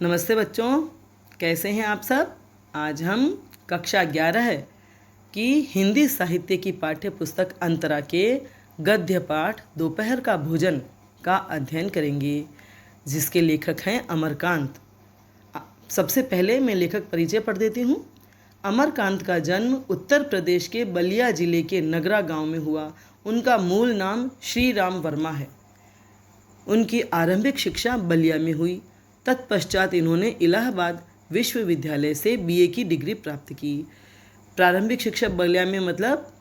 नमस्ते बच्चों, कैसे हैं आप सब। आज हम कक्षा 11 की हिंदी साहित्य की पाठ्य पुस्तक अंतरा के गद्य पाठ दोपहर का भोजन का अध्ययन करेंगे, जिसके लेखक हैं अमरकांत। सबसे पहले मैं लेखक परिचय पढ़ देती हूँ। अमरकांत का जन्म उत्तर प्रदेश के बलिया जिले के नगरा गांव में हुआ। उनका मूल नाम श्री राम वर्मा है। उनकी आरंभिक शिक्षा बलिया में हुई। तत्पश्चात इन्होंने इलाहाबाद विश्वविद्यालय से बीए की डिग्री प्राप्त की। प्रारंभिक शिक्षा बलिया में मतलब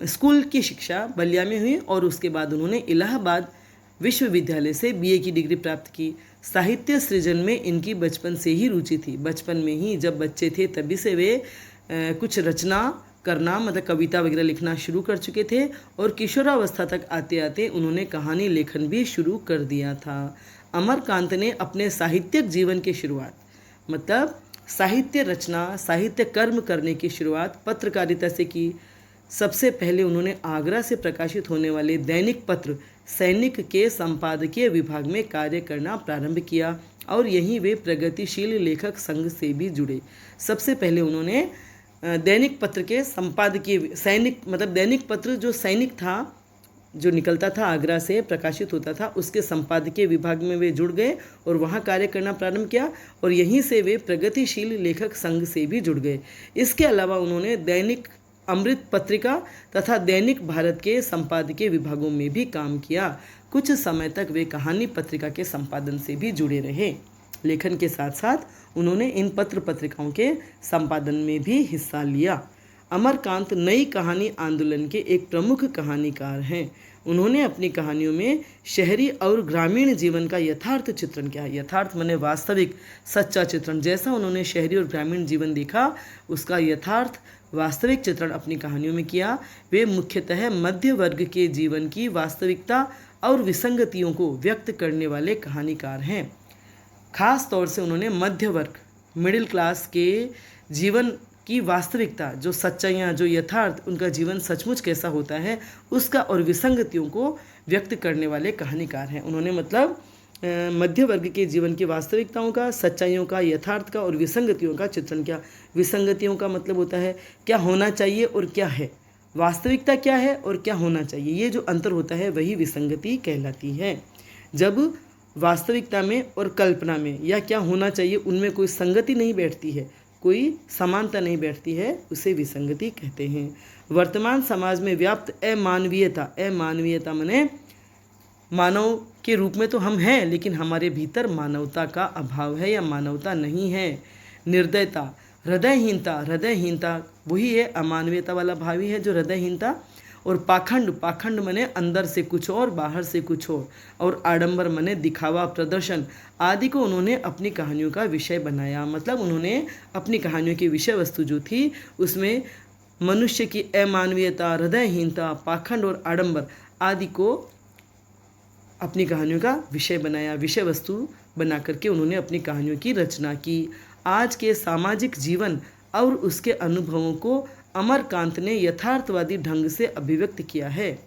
स्कूल की शिक्षा बलिया में हुई और उसके बाद उन्होंने इलाहाबाद विश्वविद्यालय से बीए की डिग्री प्राप्त की। साहित्य सृजन में इनकी बचपन से ही रुचि थी। बचपन में ही जब बच्चे थे तभी से वे कुछ रचना करना मतलब कविता वगैरह लिखना शुरू कर चुके थे और किशोरावस्था तक आते आते उन्होंने कहानी लेखन भी शुरू कर दिया था। अमरकांत ने अपने साहित्यिक जीवन की शुरुआत मतलब साहित्य रचना, साहित्य कर्म करने की शुरुआत पत्रकारिता से की। सबसे पहले उन्होंने आगरा से प्रकाशित होने वाले दैनिक पत्र सैनिक के संपादकीय विभाग में कार्य करना प्रारंभ किया और यहीं वे प्रगतिशील लेखक संघ से भी जुड़े। सबसे पहले उन्होंने दैनिक पत्र के संपादकीय सैनिक मतलब दैनिक पत्र जो सैनिक था, जो निकलता था आगरा से प्रकाशित होता था, उसके संपादकीय विभाग में वे जुड़ गए और वहाँ कार्य करना प्रारंभ किया और यहीं से वे प्रगतिशील लेखक संघ से भी जुड़ गए। इसके अलावा उन्होंने दैनिक अमृत पत्रिका तथा दैनिक भारत के संपादकीय विभागों में भी काम किया। कुछ समय तक वे कहानी पत्रिका के संपादन से भी जुड़े रहे। लेखन के साथ साथ उन्होंने इन पत्र पत्रिकाओं के संपादन में भी हिस्सा लिया। अमरकांत नई कहानी आंदोलन के एक प्रमुख कहानीकार हैं। उन्होंने अपनी कहानियों में शहरी और ग्रामीण जीवन का यथार्थ चित्रण किया। यथार्थ माने वास्तविक, सच्चा चित्रण। जैसा उन्होंने शहरी और ग्रामीण जीवन देखा उसका यथार्थ वास्तविक चित्रण अपनी कहानियों में किया। वे मुख्यतः मध्य वर्ग के जीवन की वास्तविकता और विसंगतियों को व्यक्त करने वाले कहानीकार हैं। खास तौर से उन्होंने मध्य वर्ग मिडिल क्लास के जीवन की वास्तविकता, जो सच्चाइयाँ, जो यथार्थ, उनका जीवन सचमुच कैसा होता है उसका और विसंगतियों को व्यक्त करने वाले कहानीकार हैं। उन्होंने मतलब मध्य वर्ग के जीवन की वास्तविकताओं का, सच्चाइयों का, यथार्थ का और विसंगतियों का चित्रण किया। विसंगतियों का मतलब होता है क्या होना चाहिए और क्या है, वास्तविकता क्या है और क्या होना चाहिए, ये जो अंतर होता है वही विसंगति कहलाती है। जब वास्तविकता में और कल्पना में या क्या होना चाहिए उनमें कोई संगति नहीं बैठती है, कोई समानता नहीं बैठती है, उसे विसंगति कहते हैं। वर्तमान समाज में व्याप्त अमानवीयता माने मानव के रूप में तो हम हैं लेकिन हमारे भीतर मानवता का अभाव है या मानवता नहीं है। निर्दयता, हृदयहीनता वही है, अमानवीयता वाला भाव ही है जो हृदयहीनता। और पाखंड मने अंदर से कुछ और बाहर से कुछ और आडंबर मने दिखावा, प्रदर्शन आदि को उन्होंने अपनी कहानियों का विषय बनाया। मतलब उन्होंने अपनी कहानियों की विषय वस्तु जो थी उसमें मनुष्य की अमानवीयता, हृदयहीनता, पाखंड और आडंबर आदि को अपनी कहानियों का विषय बनाया, विषय वस्तु बना करके उन्होंने अपनी कहानियों की रचना की। आज के सामाजिक जीवन और उसके अनुभवों को अमरकांत ने यथार्थवादी ढंग से अभिव्यक्त किया है।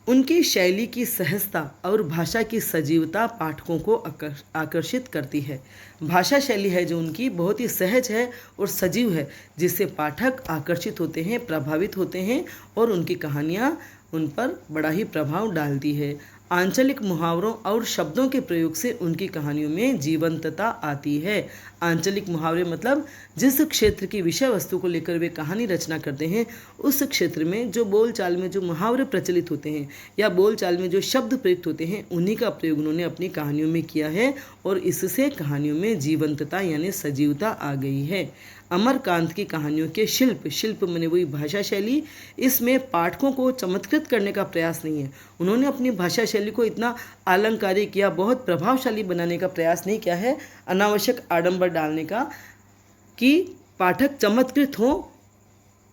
उनकी शैली की सहजता और भाषा की सजीवता पाठकों को आकर्षित करती है। भाषा शैली है जो उनकी बहुत ही सहज है और सजीव है, जिससे पाठक आकर्षित होते हैं, प्रभावित होते हैं और उनकी कहानियाँ उन पर बड़ा ही प्रभाव डालती है। आंचलिक मुहावरों और शब्दों के प्रयोग से उनकी कहानियों में जीवंतता आती है। आंचलिक मुहावरे मतलब जिस क्षेत्र की विषय वस्तु को लेकर वे कहानी रचना करते हैं उस क्षेत्र में जो बोलचाल में जो मुहावरे प्रचलित होते हैं या बोलचाल में जो शब्द प्रयुक्त होते हैं उन्हीं का प्रयोग उन्होंने अपनी कहानियों में किया है और इससे कहानियों में जीवंतता यानी सजीवता आ गई है। अमरकांत की कहानियों के शिल्प माने वही भाषा शैली, इसमें पाठकों को चमत्कृत करने का प्रयास नहीं है। उन्होंने अपनी भाषा शैली को इतना आलंकारिक या बहुत प्रभावशाली बनाने का प्रयास नहीं किया है, अनावश्यक आडंबर डालने का कि पाठक चमत्कृत हो,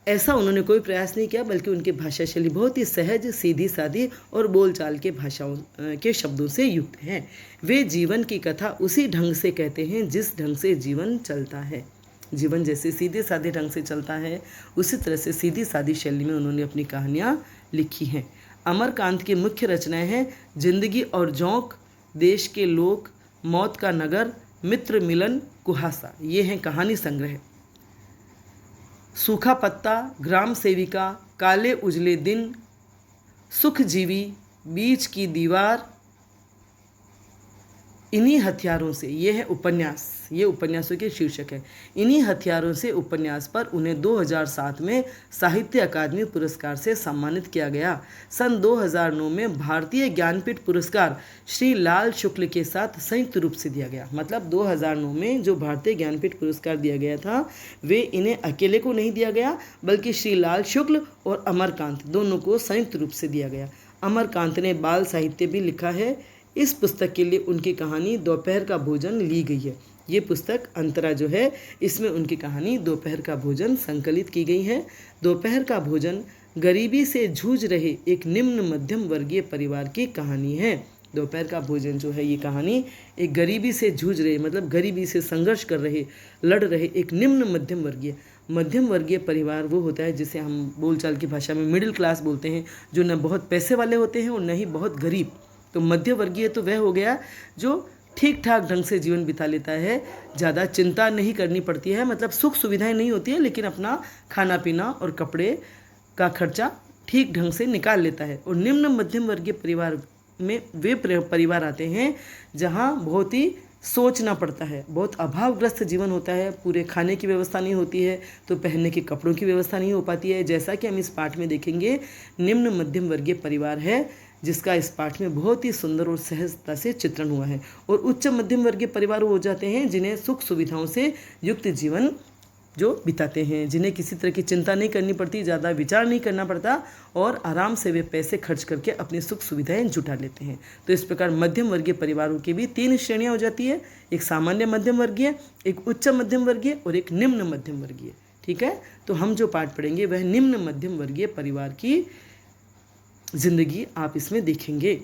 ऐसा उन्होंने कोई प्रयास नहीं किया। बल्कि उनकी भाषा शैली बहुत ही सहज, सीधी सादी और बोलचाल के भाषाओं के शब्दों से युक्त है। वे जीवन की कथा उसी ढंग से कहते हैं जिस ढंग से जीवन चलता है। जीवन जैसे सीधे साधे ढंग से चलता है उसी तरह से सीधी सादी शैली में उन्होंने अपनी कहानियाँ लिखी हैं। अमरकांत की मुख्य रचनाएं हैं जिंदगी और जोंक, देश के लोग, मौत का नगर, मित्र मिलन, कुहासा। ये है कहानी संग्रह। सूखा पत्ता, ग्राम सेविका, काले उजले दिन, सुखजीवी, बीच की दीवार, इन्हीं हथियारों से, ये है उपन्यास, ये उपन्यासों के शीर्षक है। इन्हीं हथियारों से उपन्यास पर उन्हें 2007 में साहित्य अकादमी पुरस्कार से सम्मानित किया गया। सन 2009 में भारतीय ज्ञानपीठ पुरस्कार श्री लाल शुक्ल के साथ संयुक्त रूप से दिया गया। मतलब 2009 में जो भारतीय ज्ञानपीठ पुरस्कार दिया गया था वे इन्हें अकेले को नहीं दिया गया, बल्कि श्री लाल शुक्ल और अमरकांत दोनों को संयुक्त रूप से दिया गया। अमरकांत ने बाल साहित्य भी लिखा है। इस पुस्तक के लिए उनकी कहानी दोपहर का भोजन ली गई है। ये पुस्तक अंतरा जो है, इसमें उनकी कहानी दोपहर का भोजन संकलित की गई है। दोपहर का भोजन गरीबी से जूझ रहे एक निम्न मध्यम वर्गीय परिवार की कहानी है। दोपहर का भोजन जो है, ये कहानी एक गरीबी से जूझ रहे, मतलब गरीबी से संघर्ष कर रहे, लड़ रहे एक निम्न मध्यम वर्गीय परिवार वो होता है जिसे हम बोलचाल की भाषा में मिडिल क्लास बोलते हैं, जो न बहुत पैसे वाले होते हैं और न ही बहुत गरीब। तो मध्य वर्गीय तो वह हो गया जो ठीक ठाक ढंग से जीवन बिता लेता है, ज़्यादा चिंता नहीं करनी पड़ती है, मतलब सुख सुविधाएं नहीं होती है, लेकिन अपना खाना पीना और कपड़े का खर्चा ठीक ढंग से निकाल लेता है। और निम्न मध्यम वर्गीय परिवार में वे परिवार आते हैं जहाँ बहुत ही सोचना पड़ता है, बहुत अभावग्रस्त जीवन होता है, पूरे खाने की व्यवस्था नहीं होती है, तो पहनने के कपड़ों की व्यवस्था नहीं हो पाती है। जैसा कि हम इस पाठ में देखेंगे, निम्न मध्यम वर्गीय परिवार है जिसका इस पाठ में बहुत ही सुंदर और सहजता से चित्रण हुआ है। और उच्च मध्यम वर्गीय परिवार हो जाते हैं जिन्हें सुख सुविधाओं से युक्त जीवन जो बिताते हैं, जिन्हें किसी तरह की चिंता नहीं करनी पड़ती, ज़्यादा विचार नहीं करना पड़ता और आराम से वे पैसे खर्च करके अपनी सुख सुविधाएं जुटा लेते हैं। तो इस प्रकार मध्यम वर्गीय परिवारों की भी 3 श्रेणियां हो जाती है, एक सामान्य मध्यम वर्गीय, एक उच्च मध्यम वर्गीय और एक निम्न मध्यम वर्गीय। ठीक है, तो हम जो पाठ पढ़ेंगे वह निम्न मध्यम वर्गीय परिवार की जिंदगी आप इसमें देखेंगे।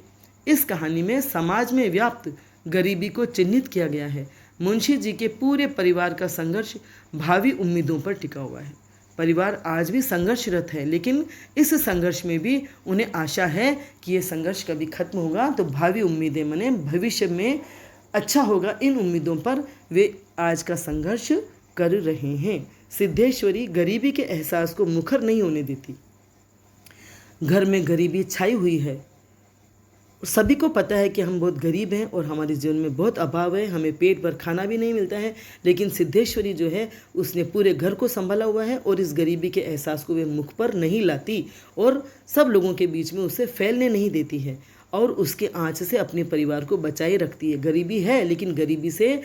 इस कहानी में समाज में व्याप्त गरीबी को चिन्हित किया गया है। मुंशी जी के पूरे परिवार का संघर्ष भावी उम्मीदों पर टिका हुआ है। परिवार आज भी संघर्षरत है, लेकिन इस संघर्ष में भी उन्हें आशा है कि ये संघर्ष कभी खत्म होगा, तो भावी उम्मीदें माने भविष्य में अच्छा होगा। इन उम्मीदों पर वे आज का संघर्ष कर रहे हैं। सिद्धेश्वरी गरीबी के एहसास को मुखर नहीं होने देती। घर में गरीबी छाई हुई है। सभी को पता है कि हम बहुत गरीब हैं और हमारे जीवन में बहुत अभाव है, हमें पेट भर खाना भी नहीं मिलता है, लेकिन सिद्धेश्वरी जो है उसने पूरे घर को संभाला हुआ है और इस गरीबी के एहसास को वे मुख पर नहीं लाती और सब लोगों के बीच में उसे फैलने नहीं देती है और उसके आँच से अपने परिवार को बचाए रखती है। गरीबी है, लेकिन गरीबी से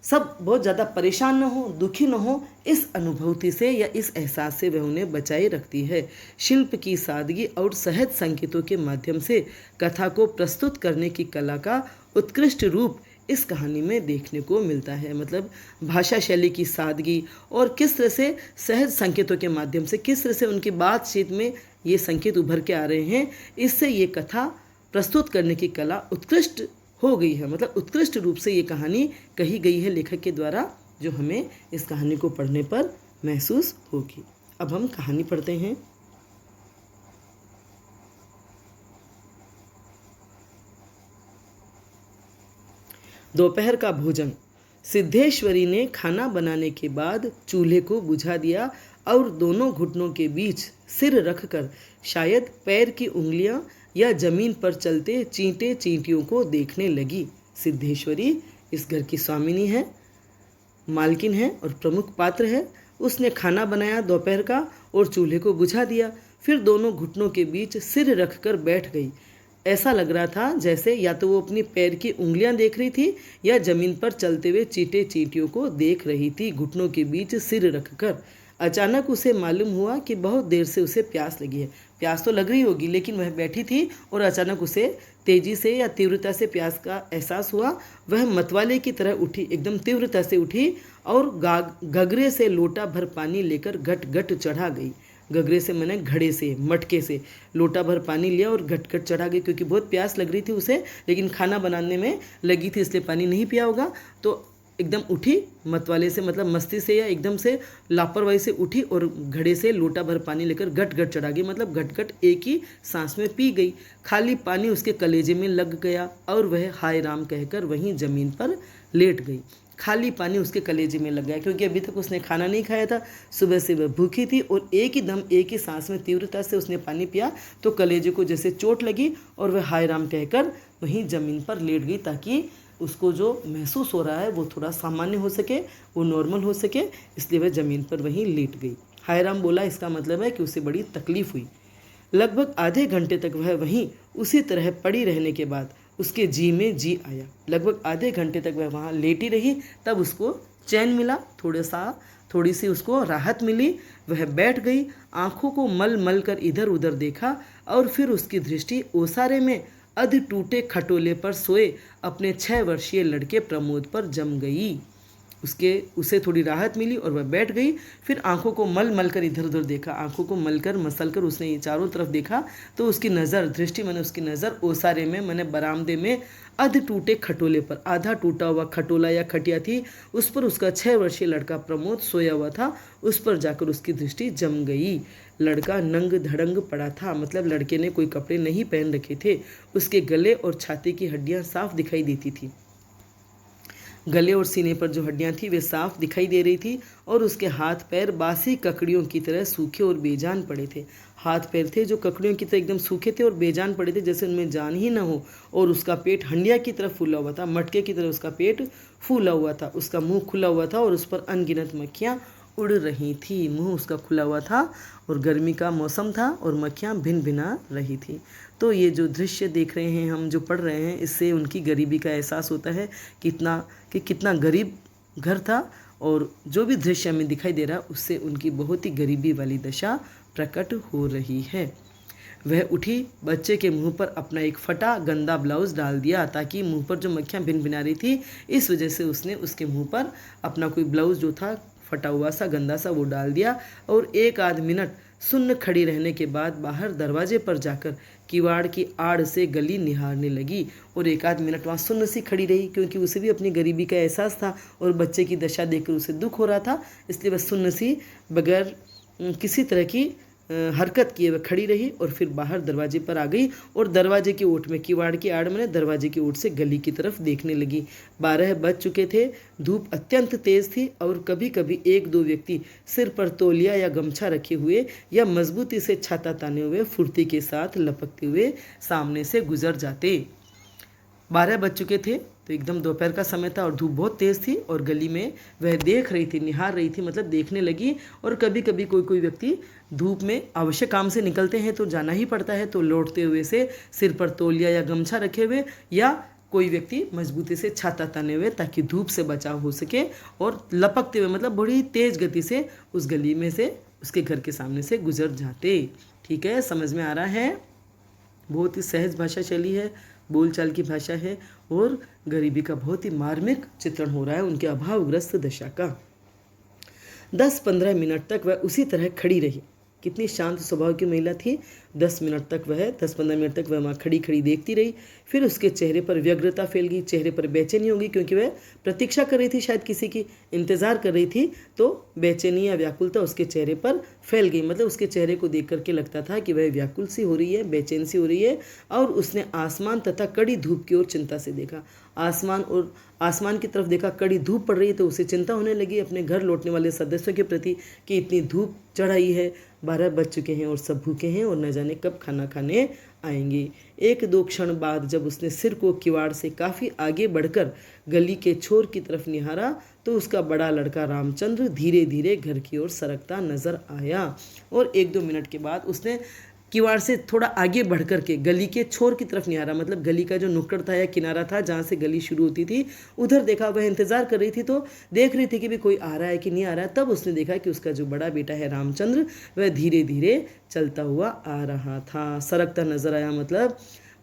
सब बहुत ज़्यादा परेशान न हो, दुखी न हो, इस अनुभूति से या इस एहसास से वह उन्हें बचाए रखती है। शिल्प की सादगी और सहज संकेतों के माध्यम से कथा को प्रस्तुत करने की कला का उत्कृष्ट रूप इस कहानी में देखने को मिलता है। मतलब भाषा शैली की सादगी और किस तरह से सहज संकेतों के माध्यम से, किस तरह से उनकी बातचीत में ये संकेत उभर के आ रहे हैं, इससे ये कथा प्रस्तुत करने की कला उत्कृष्ट हो गई है। मतलब उत्कृष्ट रूप से ये कहानी कही गई है लेखक के द्वारा, जो हमें इस कहानी को पढ़ने पर महसूस होगी। अब हम कहानी पढ़ते हैं। दोपहर का भोजन। सिद्धेश्वरी ने खाना बनाने के बाद चूल्हे को बुझा दिया और दोनों घुटनों के बीच सिर रखकर शायद पैर की उंगलियां या जमीन पर चलते चींटे चींटियों को देखने लगी। सिद्धेश्वरी इस घर की स्वामिनी है, मालकिन है और प्रमुख पात्र है। उसने खाना बनाया दोपहर का और चूल्हे को बुझा दिया, फिर दोनों घुटनों के बीच सिर रखकर बैठ गई। ऐसा लग रहा था जैसे या तो वो अपनी पैर की उंगलियां देख रही थी या जमीन पर चलते हुए चींटे चींटियों को देख रही थी, घुटनों के बीच सिर रखकर। अचानक उसे मालूम हुआ कि बहुत देर से उसे प्यास लगी है। प्यास तो लग रही होगी, लेकिन वह बैठी थी और अचानक उसे तेजी से या तीव्रता से प्यास का एहसास हुआ। वह मतवाले की तरह उठी, एकदम तीव्रता से उठी और गगरे से लोटा भर पानी लेकर घट घट चढ़ा गई। गगरे से मैंने घड़े से, मटके से लोटा भर पानी लिया और घट घट चढ़ा गई, क्योंकि बहुत प्यास लग रही थी उसे, लेकिन खाना बनाने में लगी थी इसलिए पानी नहीं पिया होगा। तो एकदम उठी मतवाले से, मतलब मस्ती से या एकदम से लापरवाही से उठी और घड़े से लोटा भर पानी लेकर घट घट चढ़ा गई, मतलब घट घट एक ही सांस में पी गई। खाली पानी उसके कलेजे में लग गया और वह हाय राम कहकर वहीं जमीन पर लेट गई। खाली पानी उसके कलेजे में लग गया क्योंकि अभी तक उसने खाना नहीं खाया था, सुबह से वह भूखी थी और एक ही दम एक ही सांस में तीव्रता से उसने पानी पिया तो कलेजे को जैसे चोट लगी और वह हाय राम कहकर वहीं ज़मीन पर लेट गई, ताकि उसको जो महसूस हो रहा है वो थोड़ा सामान्य हो सके, वो नॉर्मल हो सके, इसलिए वह ज़मीन पर वहीं लेट गई। हाय राम बोला, इसका मतलब है कि उसे बड़ी तकलीफ़ हुई। लगभग आधे घंटे तक वह वहीं उसी तरह पड़ी रहने के बाद उसके जी में जी आया। लगभग आधे घंटे तक वह वहाँ लेटी रही, तब उसको चैन मिला, थोड़ी सी उसको राहत मिली। वह बैठ गई, आंखों को मल मल कर इधर उधर देखा और फिर उसकी दृष्टि ओसारे में अध टूटे खटोले पर सोए अपने 6 वर्षीय लड़के प्रमोद पर जम गई। उसे थोड़ी राहत मिली और वह बैठ गई। फिर आंखों को मल मल कर इधर उधर देखा, आंखों को मलकर मसल उसने ये चारों तरफ देखा तो उसकी नज़र दृष्टि मैंने उसकी नज़र ओसारे में मैंने बरामदे में अध टूटे खटोले पर, आधा टूटा हुआ खटोला या खटिया थी, उस पर उसका 6 वर्षीय लड़का प्रमोद सोया हुआ था। उस पर जाकर उसकी दृष्टि जम गई। लड़का नंग धड़ंग पड़ा था, मतलब लड़के ने कोई कपड़े नहीं पहन रखे थे। उसके गले और छाती की हड्डियां साफ दिखाई देती थी। गले और सीने पर जो हड्डियां थी वे साफ दिखाई दे रही थी और उसके हाथ पैर बासी ककड़ियों की तरह सूखे और बेजान पड़े थे। हाथ पैर थे जो ककड़ियों की तरह एकदम सूखे थे और बेजान पड़े थे, जैसे उनमें जान ही न हो। और उसका पेट हंडिया की तरह फूला हुआ था, मटके की तरह उसका पेट फूला हुआ था। उसका मुंह खुला हुआ था और उस पर अनगिनत मक्खियाँ उड़ रही थी। मुंह उसका खुला हुआ था और गर्मी का मौसम था और मक्खियाँ भिन भिना रही थी। तो ये जो दृश्य देख रहे हैं हम, जो पढ़ रहे हैं, इससे उनकी गरीबी का एहसास होता है कितना गरीब घर था। और जो भी दृश्य हमें दिखाई दे रहा है उससे उनकी बहुत ही गरीबी वाली दशा प्रकट हो रही है। वह उठी, बच्चे के मुंह पर अपना एक फटा गंदा ब्लाउज डाल दिया ताकि मुंह पर जो मक्खियाँ भिन भिना रही थी, इस वजह से उसने उसके मुंह पर अपना कोई ब्लाउज जो था फटा हुआ सा गंदा सा वो डाल दिया। और 1 आध मिनट सुन्न खड़ी रहने के बाद बाहर दरवाजे पर जाकर किवाड़ की आड़ से गली निहारने लगी। और 1 आध मिनट वहाँ सुन्न सी खड़ी रही क्योंकि उसे भी अपनी गरीबी का एहसास था और बच्चे की दशा देखकर उसे दुख हो रहा था, इसलिए वह सुन्न सी बगैर किसी तरह की हरकत किए वह खड़ी रही और फिर बाहर दरवाजे पर आ गई और दरवाजे की ओट में, किवाड़ की आड़ में दरवाजे की ओट से गली की तरफ देखने लगी। 12 बज चुके थे, धूप अत्यंत तेज थी और कभी कभी 1-2 व्यक्ति सिर पर तौलिया या गमछा रखे हुए या मजबूती से छाता ताने हुए फुर्ती के साथ लपकते हुए सामने से गुजर जाते। 12 बज चुके थे तो एकदम दोपहर का समय था और धूप बहुत तेज़ थी और गली में वह देख रही थी, निहार रही थी, मतलब देखने लगी। और कभी कभी कोई व्यक्ति धूप में आवश्यक काम से निकलते हैं तो जाना ही पड़ता है, तो लौटते हुए से सिर पर तौलिया या गमछा रखे हुए या कोई व्यक्ति मजबूती से छाता ताने हुए ताकि धूप से बचाव हो सके और लपकते हुए, मतलब बड़ी तेज़ गति से उस गली में से उसके घर के सामने से गुजर जाते। ठीक है, समझ में आ रहा है? बहुत ही सहज भाषा शैली है, बोलचाल की भाषा है और गरीबी का बहुत ही मार्मिक चित्रण हो रहा है, उनके अभावग्रस्त दशा का। 10-15 मिनट तक वह उसी तरह खड़ी रही। कितनी शांत स्वभाव की महिला थी। 10-15 मिनट तक वह वहाँ खड़ी खड़ी देखती रही। फिर उसके चेहरे पर व्यग्रता फैल गई, चेहरे पर बेचैनी होगी क्योंकि वह प्रतीक्षा कर रही थी, शायद किसी की इंतज़ार कर रही थी, तो बेचैनी या व्याकुलता उसके चेहरे पर फैल गई। मतलब उसके चेहरे को देख करके लगता था कि वह व्याकुल सी हो रही है, बेचैन सी हो रही है। और उसने आसमान तथा कड़ी धूप की ओर चिंता से देखा। आसमान की तरफ देखा, कड़ी धूप पड़ रही है तो उसे चिंता होने लगी अपने घर लौटने वाले सदस्यों के प्रति कि इतनी धूप चढ़ आई है, 12 बज चुके हैं और सब भूखे हैं और न जाने कब खाना खाने आएंगे। 1-2 क्षण बाद जब उसने सिर को किवाड़ से काफ़ी आगे बढ़कर गली के छोर की तरफ निहारा तो उसका बड़ा लड़का रामचंद्र धीरे धीरे घर की ओर सरकता नजर आया। और 1-2 मिनट के बाद उसने किवाड़ से थोड़ा आगे बढ़ कर के गली के छोर की तरफ निहारा, मतलब गली का जो नुक्कड़ था या किनारा था जहाँ से गली शुरू होती थी, उधर देखा। वह इंतज़ार कर रही थी तो देख रही थी कि भी कोई आ रहा है कि नहीं आ रहा है। तब उसने देखा कि उसका जो बड़ा बेटा है रामचंद्र, वह धीरे धीरे चलता हुआ आ रहा था, सरकता नजर आया। मतलब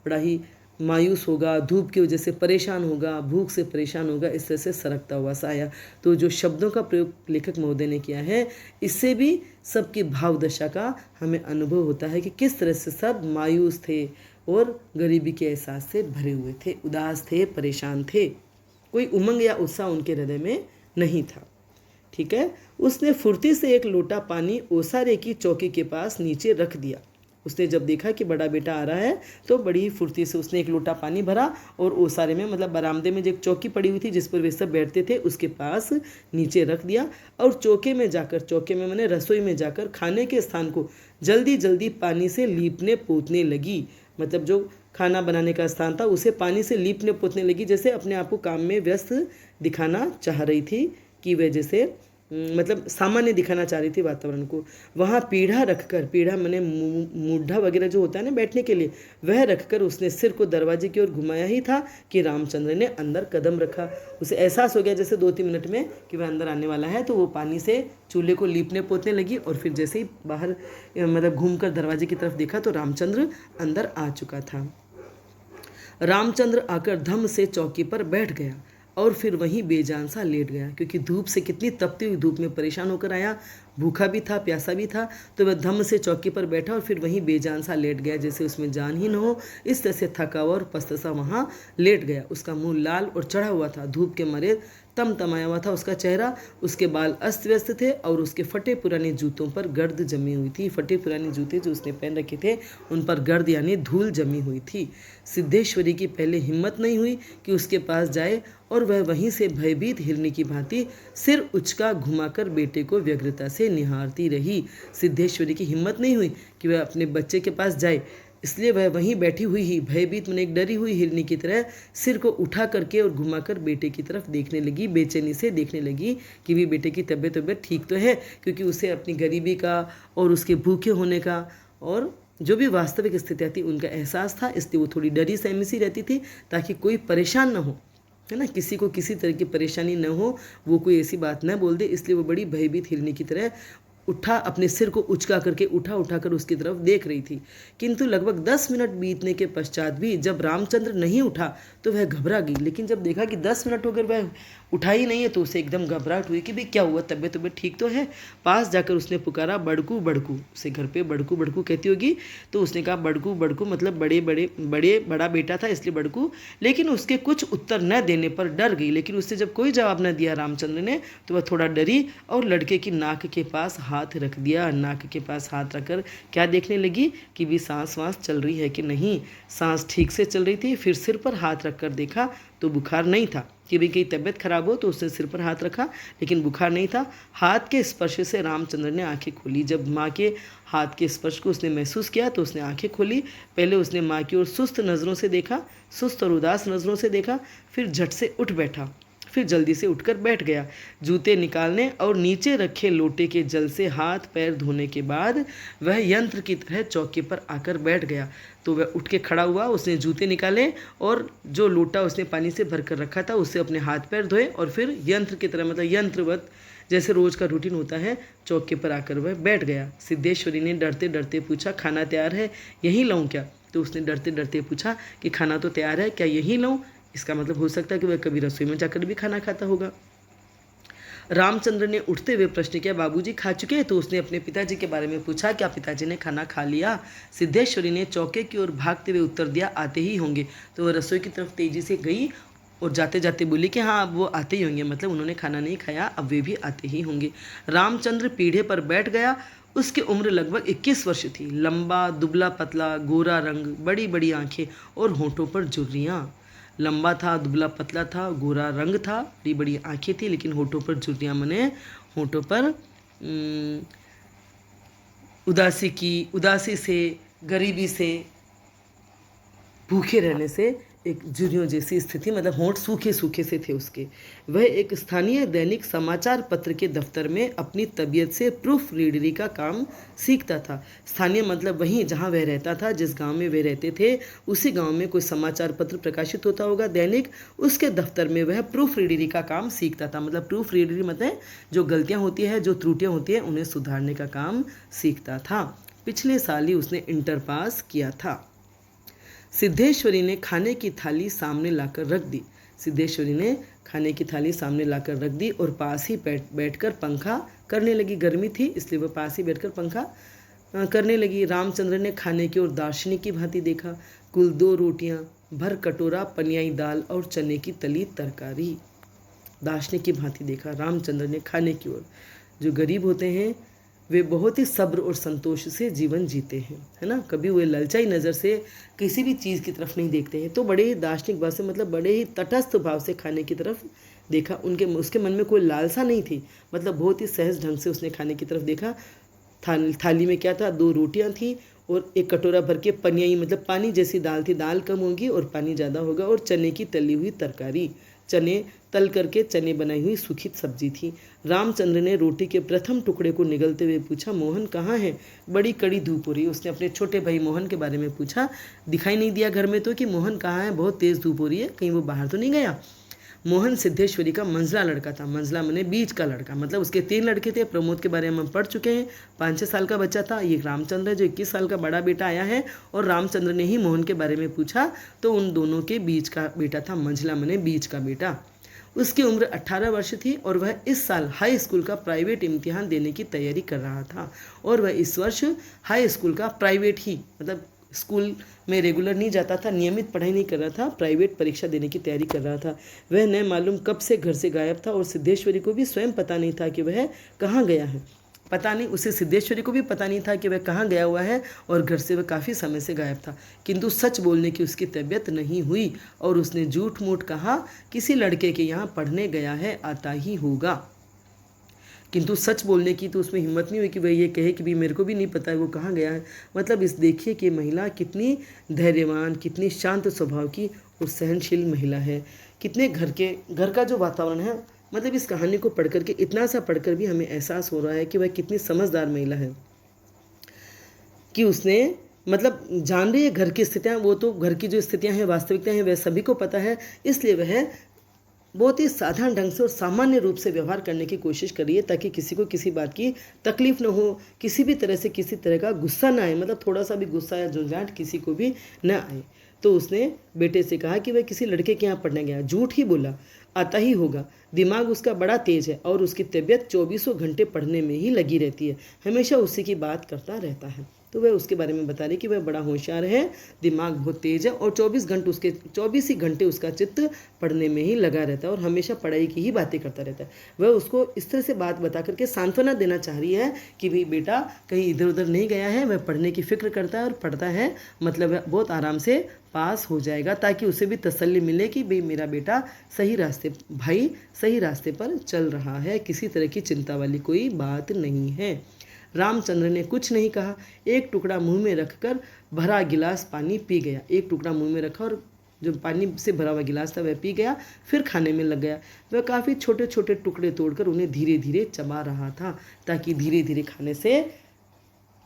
बड़ा ही मायूस होगा, धूप की वजह से परेशान होगा, भूख से परेशान होगा, इस तरह से सरकता हुआ सा आया। तो जो शब्दों का प्रयोग लेखक महोदय ने किया है, इससे भी सबकी भाव दशा का हमें अनुभव होता है कि किस तरह से सब मायूस थे और गरीबी के एहसास से भरे हुए थे, उदास थे, परेशान थे। कोई उमंग या उत्साह उनके हृदय में नहीं था। ठीक है। उसने फुर्ती से एक लोटा पानी ओसारे की चौकी के पास नीचे रख दिया। उसने जब देखा कि बड़ा बेटा आ रहा है तो बड़ी ही फुर्ती से उसने एक लोटा पानी भरा और ओसारे में, मतलब बरामदे में जो एक चौकी पड़ी हुई थी जिस पर वे सब बैठते थे, उसके पास नीचे रख दिया और चौके में मैंने रसोई में जाकर खाने के स्थान को जल्दी जल्दी पानी से लीपने पोतने लगी। मतलब जो खाना बनाने का स्थान था उसे पानी से लीपने पोतने लगी, जैसे अपने आप को काम में व्यस्त दिखाना चाह रही थी कि वह जैसे मतलब सामान्य दिखाना चाह रही थी वातावरण को। वहाँ पीढ़ा रखकर, पीढ़ा मैंने मूढ़ा वगैरह जो होता है ना बैठने के लिए, वह रखकर उसने सिर को दरवाजे की ओर घुमाया ही था कि रामचंद्र ने अंदर कदम रखा। उसे एहसास हो गया जैसे 2-3 मिनट में कि वह अंदर आने वाला है, तो वो पानी से चूल्हे को लीपने पोतने लगी और फिर जैसे ही बाहर मतलब घूमकर दरवाजे की तरफ देखा तो रामचंद्र अंदर आ चुका था। रामचंद्र आकर धम से चौकी पर बैठ गया और फिर वहीं बेजान सा लेट गया, क्योंकि धूप से, कितनी तपती हुई धूप में परेशान होकर आया, भूखा भी था प्यासा भी था, तो वह धम से चौकी पर बैठा और फिर वहीं बेजान सा लेट गया, जैसे उसमें जान ही न हो। इस तरह से थका हुआ और पस्त सा वहाँ लेट गया। उसका मुंह लाल और चढ़ा हुआ था, धूप के मारे तमतमाया हुआ था उसका चेहरा, उसके बाल अस्त व्यस्त थे और उसके फटे पुराने जूतों पर गर्द जमी हुई थी। फटे पुराने जूते जो उसने पहन रखे थे उन पर गर्द यानी धूल जमी हुई थी। सिद्धेश्वरी की पहले हिम्मत नहीं हुई कि उसके पास जाए और वह वहीं से भयभीत हिरनी की भांति सिर उचका घुमाकर बेटे को व्यग्रता से निहारती रही। सिद्धेश्वरी की हिम्मत नहीं हुई कि वह अपने बच्चे के पास जाए, इसलिए वह वहीं बैठी हुई ही भयभीत मन एक डरी हुई हिरनी की तरह सिर को उठा करके और घुमाकर बेटे की तरफ देखने लगी, बेचैनी से देखने लगी कि भी बेटे की तबीयत ठीक तो है, क्योंकि उसे अपनी गरीबी का और उसके भूखे होने का और जो भी वास्तविक स्थितियाँ थी उनका एहसास था, इसलिए वो थोड़ी डरी सहमी सी रहती थी ताकि कोई परेशान न हो, है ना, किसी को किसी तरह की परेशानी न हो, वो कोई ऐसी बात न बोल दे, इसलिए वो बड़ी भयभीत हिरनी की तरह उठा, अपने सिर को उचका करके उठाकर उसकी तरफ देख रही थी। किंतु लगभग 10 मिनट बीतने के पश्चात भी जब रामचंद्र नहीं उठा तो वह घबरा गई, लेकिन जब देखा कि 10 मिनट हो गए वह उठा ही नहीं है तो उसे एकदम घबराहट हुई कि भाई क्या हुआ, तबीयत ठीक तो है। पास जाकर उसने पुकारा, बड़कू बड़कू। उसे घर पे बड़कू बड़कू कहती होगी, तो उसने कहा बड़कू बड़कू, मतलब बड़ा बेटा था इसलिए बड़कू। लेकिन उसके कुछ उत्तर न देने पर डर गई, लेकिन उससे जब कोई जवाब न दिया रामचंद्र ने तो वह थोड़ा डरी और लड़के की नाक के पास हाथ रख दिया। नाक के पास हाथ रखकर क्या देखने लगी कि भी सांस वांस चल रही है कि नहीं। सांस ठीक से चल रही थी। फिर सिर पर हाथ रखकर देखा तो बुखार नहीं था, कि भी कहीं तबीयत खराब हो तो उसने सिर पर हाथ रखा लेकिन बुखार नहीं था। हाथ के स्पर्श से रामचंद्र ने आंखें खोली। जब माँ के हाथ के स्पर्श को उसने महसूस किया तो उसने आंखें खोली। पहले उसने माँ की ओर सुस्त नज़रों से देखा, सुस्त और उदास नज़रों से देखा, फिर झट से उठ बैठा, फिर जल्दी से उठकर बैठ गया। जूते निकालने और नीचे रखे लोटे के जल से हाथ पैर धोने के बाद वह यंत्र की तरह चौकी पर आकर बैठ गया। तो वह उठ के खड़ा हुआ, उसने जूते निकाले और जो लोटा उसने पानी से भरकर रखा था उससे अपने हाथ पैर धोए और फिर यंत्र की तरह, मतलब यंत्रवत जैसे रोज का रूटीन होता है, चौके पर आकर वह बैठ गया। सिद्धेश्वरी ने डरते डरते पूछा, खाना तैयार है, यहीं लाऊं क्या? तो उसने डरते डरते पूछा कि खाना तो तैयार है, क्या यहीं लाऊं? इसका मतलब हो सकता है कि वह कभी रसोई में जाकर भी खाना खाता होगा। रामचंद्र ने उठते हुए प्रश्न किया, बाबूजी खा चुके हैं? तो उसने अपने पिताजी के बारे में पूछा, क्या पिताजी ने खाना खा लिया? सिद्धेश्वरी ने चौके की ओर भागते हुए उत्तर दिया, आते ही होंगे। तो वह रसोई की तरफ तेजी से गई और जाते जाते बोली कि हाँ अब वो आते ही होंगे, मतलब उन्होंने खाना नहीं खाया, अब वे भी आते ही होंगे। रामचंद्र पीढ़े पर बैठ गया। उसकी उम्र लगभग 21 वर्ष थी। लंबा दुबला पतला, गोरा रंग, बड़ी बड़ी आंखें और होठों पर झुर्रियाँ। लंबा था, दुबला पतला था, गोरा रंग था, बड़ी बड़ी आंखें थी, लेकिन होठों पर झुर्रियाँ, मने होठों पर उदासी से, गरीबी से, भूखे रहने से एक झुर्रियों जैसी स्थिति, मतलब होंठ सूखे सूखे से थे उसके। वह एक स्थानीय दैनिक समाचार पत्र के दफ्तर में अपनी तबीयत से प्रूफ रीडरी का काम सीखता था। स्थानीय मतलब वहीं जहाँ वह रहता था, जिस गांव में वे रहते थे उसी गांव में कोई समाचार पत्र प्रकाशित होता होगा दैनिक, उसके दफ्तर में वह प्रूफ रीडरी का काम सीखता था। मतलब प्रूफ रीडरी मतलब जो गलतियाँ होती है, जो त्रुटियाँ होती हैं, उन्हें सुधारने का काम सीखता था। पिछले साल ही उसने इंटर पास किया था। सिद्धेश्वरी ने खाने की थाली सामने लाकर रख दी। सिद्धेश्वरी ने खाने की थाली सामने लाकर रख दी और पास ही बैठकर पंखा करने लगी। गर्मी थी इसलिए वह पास ही बैठकर पंखा करने लगी। रामचंद्र ने खाने की ओर दार्शनिक की भांति देखा। कुल 2 रोटियां, भर कटोरा पनियाई दाल और चने की तली तरकारी। दार्शनिक की भांति देखा रामचंद्र ने खाने की ओर। जो गरीब होते हैं वे बहुत ही सब्र और संतोष से जीवन जीते हैं, है ना। कभी वे ललचाई नज़र से किसी भी चीज़ की तरफ नहीं देखते हैं। तो बड़े ही दार्शनिक बात से मतलब बड़े ही तटस्थ भाव से खाने की तरफ देखा। उसके मन में कोई लालसा नहीं थी, मतलब बहुत ही सहज ढंग से उसने खाने की तरफ देखा। थाली में क्या था, 2 रोटियां थी और एक कटोरा भर के पनियाई मतलब पानी जैसी दाल थी। दाल कम होगी और पानी ज़्यादा होगा, और चने की तली हुई तरकारी, चने तल करके चने बनाई हुई सूखी सब्जी थी। रामचंद्र ने रोटी के प्रथम टुकड़े को निगलते हुए पूछा, मोहन कहाँ है? बड़ी कड़ी धूप हो रही। उसने अपने छोटे भाई मोहन के बारे में पूछा। दिखाई नहीं दिया घर में तो कि मोहन कहाँ है, बहुत तेज़ धूप हो रही है, कहीं वो बाहर तो नहीं गया। मोहन सिद्धेश्वरी का मंझला लड़का था। मंझला माने बीच का लड़का, मतलब उसके 3 लड़के थे। प्रमोद के बारे में हम पढ़ चुके हैं, 5-6 साल का बच्चा था। ये रामचंद्र है जो 21 साल का बड़ा बेटा आया है, और रामचंद्र ने ही मोहन के बारे में पूछा तो उन दोनों के बीच का बेटा था। मंझला माने बीच का बेटा। उसकी उम्र 18 वर्ष थी और वह इस साल हाई स्कूल का प्राइवेट इम्तिहान देने की तैयारी कर रहा था। और वह इस वर्ष हाई स्कूल का प्राइवेट ही, मतलब स्कूल में रेगुलर नहीं जाता था, नियमित पढ़ाई नहीं कर रहा था, प्राइवेट परीक्षा देने की तैयारी कर रहा था। वह न मालूम कब से घर से गायब था और सिद्धेश्वरी को भी स्वयं पता नहीं था कि वह कहाँ गया है। पता नहीं, उसे सिद्धेश्वरी को भी पता नहीं था कि वह कहाँ गया हुआ है, और घर से वह काफ़ी समय से गायब था। किंतु सच बोलने की उसकी तबीयत नहीं हुई और उसने झूठ मूठ कहा, किसी लड़के के यहाँ पढ़ने गया है, आता ही होगा। किंतु सच बोलने की तो उसमें हिम्मत नहीं हुई कि वह ये कहे कि भी मेरे को भी नहीं पता है वो कहाँ गया है। मतलब इस देखिए कि महिला कितनी धैर्यवान, कितनी शांत स्वभाव की और सहनशील महिला है। कितने घर का जो वातावरण है, मतलब इस कहानी को पढ़ करके, इतना सा पढ़कर भी हमें एहसास हो रहा है कि वह कितनी समझदार महिला है, कि उसने मतलब जान रही है घर की स्थितियाँ। वो तो घर की जो स्थितियाँ हैं, वास्तविकता हैं, वह सभी को पता है। इसलिए वह बहुत ही साधारण ढंग से और सामान्य रूप से व्यवहार करने की कोशिश कर रही है, ताकि किसी को किसी बात की तकलीफ न हो, किसी भी तरह से किसी तरह का गुस्सा ना आए, मतलब थोड़ा सा भी गुस्सा या झुंझाट किसी को भी न आए। तो उसने बेटे से कहा कि वह किसी लड़के के यहाँ पढ़ने गया। झूठ ही बोला, आता ही होगा। दिमाग उसका बड़ा तेज है और उसकी तबीयत 24 घंटे पढ़ने में ही लगी रहती है, हमेशा उसी की बात करता रहता है। तो वह उसके बारे में बता रही कि वह बड़ा होशियार है, दिमाग बहुत तेज है, और 24 ही घंटे उसका चित्त पढ़ने में ही लगा रहता है और हमेशा पढ़ाई की ही बातें करता रहता है। वह उसको इस तरह से बात बता करके सांत्वना देना चाह रही है कि भाई बेटा कहीं इधर उधर नहीं गया है, वह पढ़ने की फिक्र करता है और पढ़ता है, मतलब वह बहुत आराम से पास हो जाएगा, ताकि उसे भी तसल्ली मिले कि भाई मेरा बेटा सही रास्ते पर चल रहा है, किसी तरह की चिंता वाली कोई बात नहीं है। रामचंद्र ने कुछ नहीं कहा, एक टुकड़ा मुंह में रखकर भरा गिलास पानी पी गया। एक टुकड़ा मुंह में रखा और जो पानी से भरा हुआ गिलास था वह पी गया, फिर खाने में लग गया। वह काफ़ी छोटे छोटे टुकड़े तोड़कर उन्हें धीरे धीरे चबा रहा था, ताकि धीरे धीरे खाने से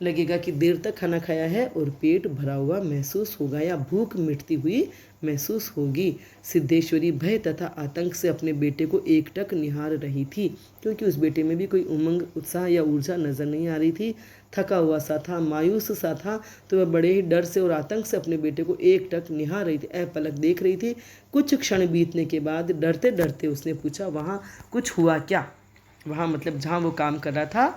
लगेगा कि देर तक खाना खाया है और पेट भरा हुआ महसूस होगा या भूख मिटती हुई महसूस होगी। सिद्धेश्वरी भय तथा आतंक से अपने बेटे को एकटक निहार रही थी, क्योंकि उस बेटे में भी कोई उमंग, उत्साह या ऊर्जा नजर नहीं आ रही थी। थका हुआ सा था, मायूस सा था, तो वह बड़े ही डर से और आतंक से अपने बेटे को एकटक निहार रही थी, अपलक देख रही थी। कुछ क्षण बीतने के बाद डरते डरते उसने पूछा, वहाँ कुछ हुआ क्या? वहाँ मतलब जहाँ वो काम कर रहा था,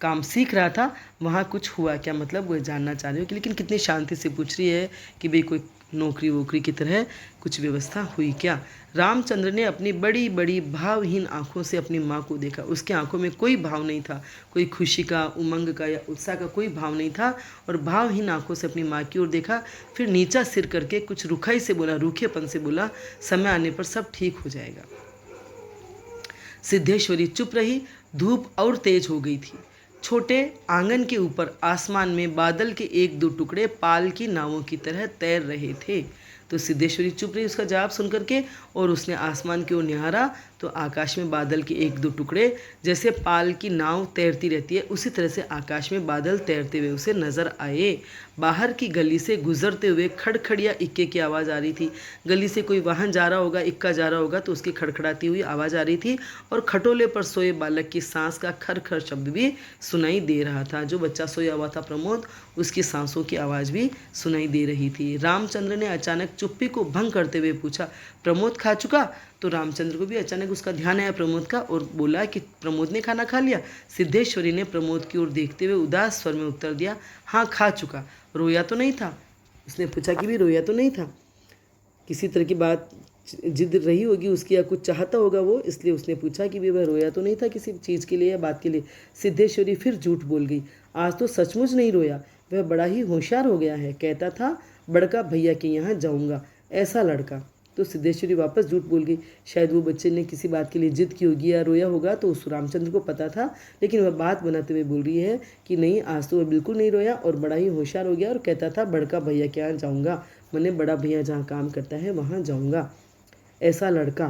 काम सीख रहा था, वहाँ कुछ हुआ क्या, मतलब वो जानना चाह रही हो कि, लेकिन कितनी शांति से पूछ रही है कि भाई कोई नौकरी वोकरी की तरह कुछ व्यवस्था हुई क्या। रामचंद्र ने अपनी बड़ी बड़ी भावहीन आंखों से अपनी माँ को देखा। उसके आंखों में कोई भाव नहीं था, कोई खुशी का, उमंग का या उत्साह का कोई भाव नहीं था, और भावहीन आंखों से अपनी माँ की ओर देखा। फिर नीचा सिर करके कुछ रुखाई से बोला, रूखेपन से बोला, समय आने पर सब ठीक हो जाएगा। सिद्धेश्वरी चुप रही। धूप और तेज हो गई थी। छोटे आंगन के ऊपर आसमान में बादल के 1-2 टुकड़े पाल की नावों की तरह तैर रहे थे। तो सिद्धेश्वरी चुप रही उसका जवाब सुन करके, और उसने आसमान की ओर निहारा तो आकाश में बादल के 1-2 टुकड़े, जैसे पाल की नाव तैरती रहती है उसी तरह से आकाश में बादल तैरते हुए उसे नजर आए। बाहर की गली से गुजरते हुए खड़खड़िया इक्के की आवाज़ आ रही थी। गली से कोई वाहन जा रहा होगा, इक्का जा रहा होगा, तो उसकी खड़खड़ाती हुई आवाज़ आ रही थी, और खटोले पर सोए बालक की सांस का खर खर शब्द भी सुनाई दे रहा था। जो बच्चा सोया हुआ था प्रमोद, उसकी सांसों की आवाज़ भी सुनाई दे रही थी। रामचंद्र ने अचानक चुप्पी को भंग करते हुए पूछा, प्रमोद खा चुका? तो रामचंद्र को भी अचानक उसका ध्यान आया प्रमोद का, और बोला कि प्रमोद ने खाना खा लिया। सिद्धेश्वरी ने प्रमोद की ओर देखते हुए उदास स्वर में उत्तर दिया, हाँ खा चुका। रोया तो नहीं था? उसने पूछा कि भी रोया तो नहीं था? किसी तरह की बात जिद रही होगी उसकी या कुछ चाहता होगा वो, इसलिए उसने पूछा कि वह रोया तो नहीं था किसी चीज़ के लिए या बात के लिए। सिद्धेश्वरी फिर झूठ बोल गई, आज तो सचमुच नहीं रोया, वह बड़ा ही होशियार हो गया है, कहता था बड़का भैया के यहाँ जाऊँगा, ऐसा लड़का। तो सिद्धेश्वरी वापस झूठ बोल गई। शायद वो बच्चे ने किसी बात के लिए जिद की होगी या रोया होगा, तो उस रामचंद्र को पता था, लेकिन वह बात बनाते हुए बोल रही है कि नहीं, आज तो वह बिल्कुल नहीं रोया और बड़ा ही होशियार हो गया और कहता था बड़का भैया के यहाँ जाऊँगा, मैंने बड़ा भैया जहाँ काम करता है वहाँ जाऊँगा, ऐसा लड़का।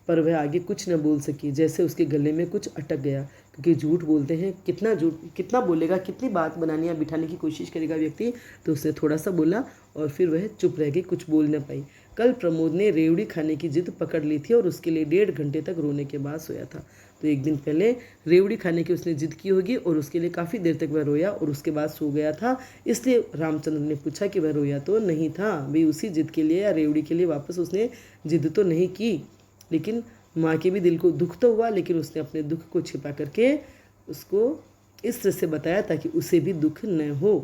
पर वह आगे कुछ न बोल सकी, जैसे उसके गले में कुछ अटक गया, क्योंकि झूठ बोलते हैं, कितना झूठ कितना बोलेगा, कितनी बात बनाने या बिठाने की कोशिश करेगा व्यक्ति। तो उसने थोड़ा सा बोला और फिर वह चुप रह गई, कुछ बोल न पाई। कल प्रमोद ने रेवड़ी खाने की जिद पकड़ ली थी और उसके लिए 1.5 घंटे तक रोने के बाद सोया था। तो एक दिन पहले रेवड़ी खाने की उसने जिद की होगी और उसके लिए काफ़ी देर तक वह रोया और उसके बाद सो गया था। इसलिए रामचंद्र ने पूछा कि वह रोया तो नहीं था, भाई उसी जिद के लिए या रेवड़ी के लिए वापस उसने जिद तो नहीं की। लेकिन माँ के भी दिल को दुख तो हुआ, लेकिन उसने अपने दुख को छिपा करके उसको इस तरह से बताया ताकि उसे भी दुख न हो।